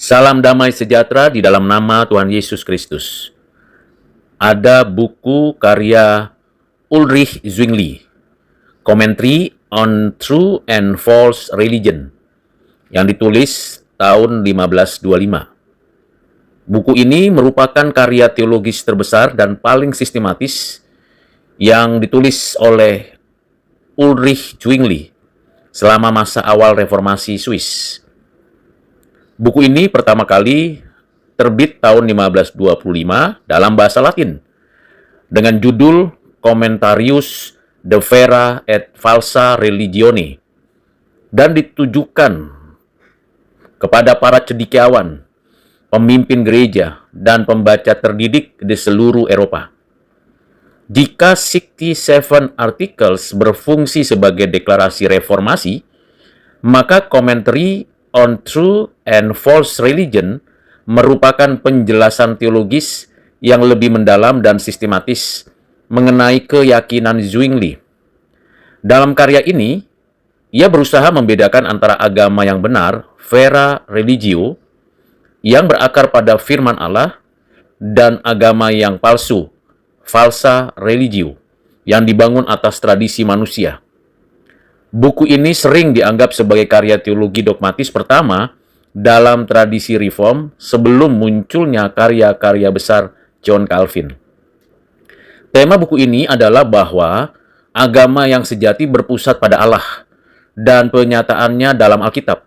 Salam damai sejahtera di dalam nama Tuhan Yesus Kristus. Ada buku karya Ulrich Zwingli, Commentary on True and False Religion, yang ditulis tahun 1525. Buku ini merupakan karya teologis terbesar dan paling sistematis yang ditulis oleh Ulrich Zwingli selama masa awal reformasi Swiss. Buku ini pertama kali terbit tahun 1525 dalam bahasa Latin dengan judul Commentarius de Vera et Falsa Religione dan ditujukan kepada para cendekiawan, pemimpin gereja, dan pembaca terdidik di seluruh Eropa. Jika 67 Articles berfungsi sebagai deklarasi reformasi, maka Commentary on True and False Religion merupakan penjelasan teologis yang lebih mendalam dan sistematis mengenai keyakinan Zwingli. Dalam karya ini, ia berusaha membedakan antara agama yang benar, vera religio, yang berakar pada firman Allah, dan agama yang palsu, falsa religio, yang dibangun atas tradisi manusia. Buku ini sering dianggap sebagai karya teologi dogmatis pertama dalam tradisi reform sebelum munculnya karya-karya besar John Calvin. Tema buku ini adalah bahwa agama yang sejati berpusat pada Allah dan penyataannya dalam Alkitab.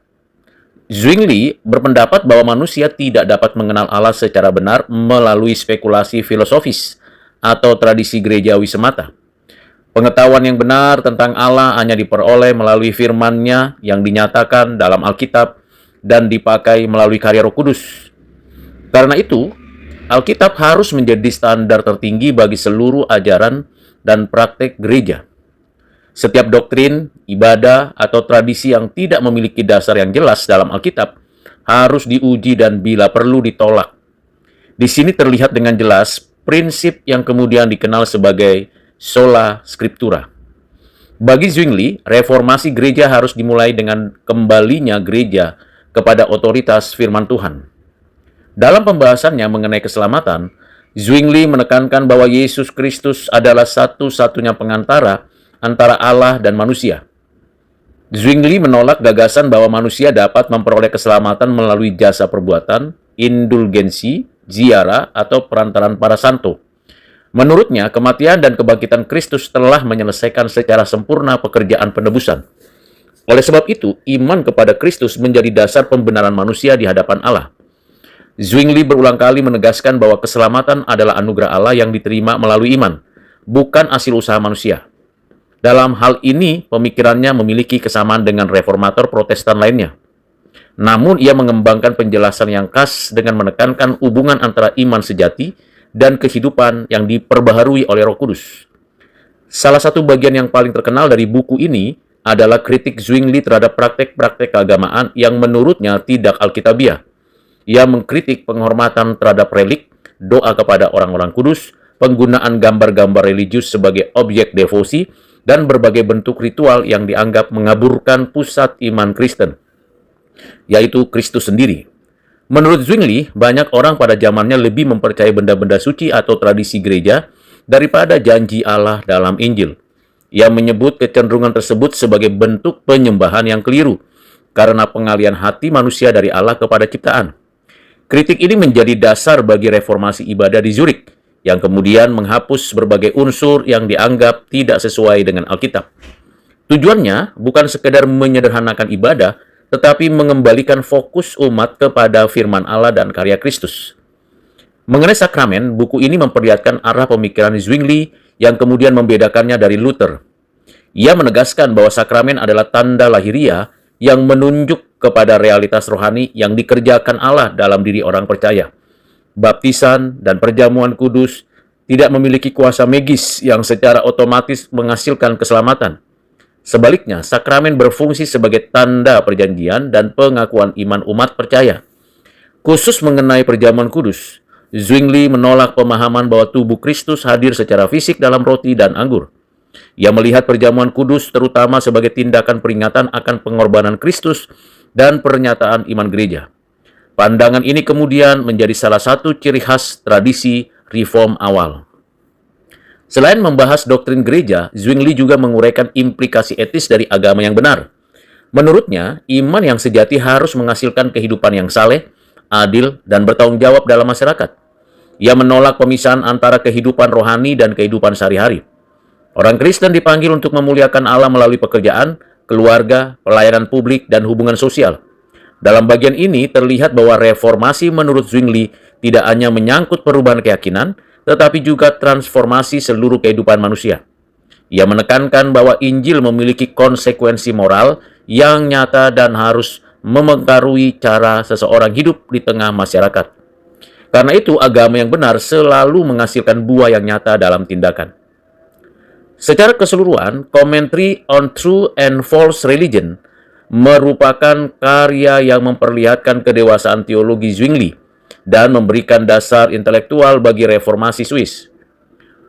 Zwingli berpendapat bahwa manusia tidak dapat mengenal Allah secara benar melalui spekulasi filosofis atau tradisi gerejawi semata. Pengetahuan yang benar tentang Allah hanya diperoleh melalui firman-Nya yang dinyatakan dalam Alkitab dan dipakai melalui karya Roh Kudus. Karena itu, Alkitab harus menjadi standar tertinggi bagi seluruh ajaran dan praktek gereja. Setiap doktrin, ibadah, atau tradisi yang tidak memiliki dasar yang jelas dalam Alkitab harus diuji dan bila perlu ditolak. Di sini terlihat dengan jelas prinsip yang kemudian dikenal sebagai sola scriptura. Bagi Zwingli, reformasi gereja harus dimulai dengan kembalinya gereja kepada otoritas firman Tuhan. Dalam pembahasannya mengenai keselamatan, Zwingli menekankan bahwa Yesus Kristus adalah satu-satunya pengantara antara Allah dan manusia. Zwingli menolak gagasan bahwa manusia dapat memperoleh keselamatan melalui jasa perbuatan, indulgensi, ziarah, atau perantaran para santo. Menurutnya, kematian dan kebangkitan Kristus telah menyelesaikan secara sempurna pekerjaan penebusan. Oleh sebab itu, iman kepada Kristus menjadi dasar pembenaran manusia di hadapan Allah. Zwingli berulang kali menegaskan bahwa keselamatan adalah anugerah Allah yang diterima melalui iman, bukan hasil usaha manusia. Dalam hal ini, pemikirannya memiliki kesamaan dengan reformator Protestan lainnya. Namun, ia mengembangkan penjelasan yang khas dengan menekankan hubungan antara iman sejati dan kehidupan yang diperbaharui oleh Roh Kudus. Salah satu bagian yang paling terkenal dari buku ini adalah kritik Zwingli terhadap praktek-praktek keagamaan yang menurutnya tidak alkitabiah. Ia mengkritik penghormatan terhadap relik, doa kepada orang-orang kudus, penggunaan gambar-gambar religius sebagai objek devosi, dan berbagai bentuk ritual yang dianggap mengaburkan pusat iman Kristen, yaitu Kristus sendiri. Menurut Zwingli, banyak orang pada zamannya lebih mempercayai benda-benda suci atau tradisi gereja daripada janji Allah dalam Injil. Ia menyebut kecenderungan tersebut sebagai bentuk penyembahan yang keliru karena pengalihan hati manusia dari Allah kepada ciptaan. Kritik ini menjadi dasar bagi reformasi ibadah di Zurich, yang kemudian menghapus berbagai unsur yang dianggap tidak sesuai dengan Alkitab. Tujuannya bukan sekedar menyederhanakan ibadah, tetapi mengembalikan fokus umat kepada firman Allah dan karya Kristus. Mengenai sakramen, buku ini memperlihatkan arah pemikiran Zwingli yang kemudian membedakannya dari Luther. Ia menegaskan bahwa sakramen adalah tanda lahiria yang menunjuk kepada realitas rohani yang dikerjakan Allah dalam diri orang percaya. Baptisan dan perjamuan kudus tidak memiliki kuasa magis yang secara otomatis menghasilkan keselamatan. Sebaliknya, sakramen berfungsi sebagai tanda perjanjian dan pengakuan iman umat percaya. Khusus mengenai perjamuan kudus, Zwingli menolak pemahaman bahwa tubuh Kristus hadir secara fisik dalam roti dan anggur. Ia melihat perjamuan kudus terutama sebagai tindakan peringatan akan pengorbanan Kristus dan pernyataan iman gereja. Pandangan ini kemudian menjadi salah satu ciri khas tradisi reform awal. Selain membahas doktrin gereja, Zwingli juga menguraikan implikasi etis dari agama yang benar. Menurutnya, iman yang sejati harus menghasilkan kehidupan yang saleh, adil, dan bertanggung jawab dalam masyarakat. Ia menolak pemisahan antara kehidupan rohani dan kehidupan sehari-hari. Orang Kristen dipanggil untuk memuliakan Allah melalui pekerjaan, keluarga, pelayanan publik, dan hubungan sosial. Dalam bagian ini terlihat bahwa reformasi menurut Zwingli tidak hanya menyangkut perubahan keyakinan, tetapi juga transformasi seluruh kehidupan manusia. Ia menekankan bahwa Injil memiliki konsekuensi moral yang nyata dan harus memengaruhi cara seseorang hidup di tengah masyarakat. Karena itu, agama yang benar selalu menghasilkan buah yang nyata dalam tindakan. Secara keseluruhan, Commentary on True and False Religion merupakan karya yang memperlihatkan kedewasaan teologi Zwingli dan memberikan dasar intelektual bagi reformasi Swiss.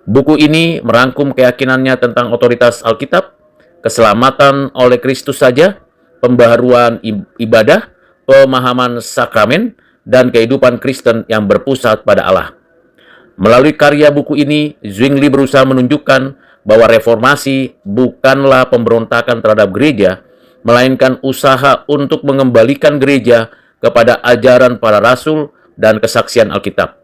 Buku ini merangkum keyakinannya tentang otoritas Alkitab, keselamatan oleh Kristus saja, pembaharuan ibadah, pemahaman sakramen, dan kehidupan Kristen yang berpusat pada Allah. Melalui karya buku ini, Zwingli berusaha menunjukkan bahwa reformasi bukanlah pemberontakan terhadap gereja, melainkan usaha untuk mengembalikan gereja kepada ajaran para rasul dan kesaksian Alkitab.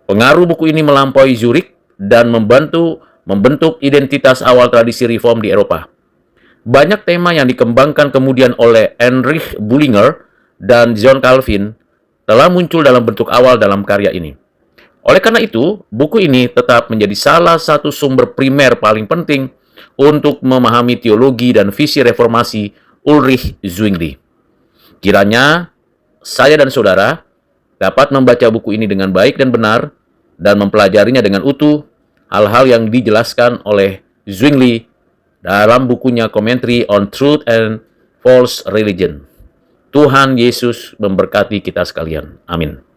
Pengaruh buku ini melampaui Zurich dan membentuk identitas awal tradisi reform di Eropa. Banyak tema yang dikembangkan kemudian oleh Heinrich Bullinger dan John Calvin telah muncul dalam bentuk awal dalam karya ini. Oleh karena itu, buku ini tetap menjadi salah satu sumber primer paling penting untuk memahami teologi dan visi reformasi Ulrich Zwingli. Kiranya saya dan saudara dapat membaca buku ini dengan baik dan benar dan mempelajarinya dengan utuh hal-hal yang dijelaskan oleh Zwingli dalam bukunya Commentary on Truth and False Religion. Tuhan Yesus memberkati kita sekalian. Amin.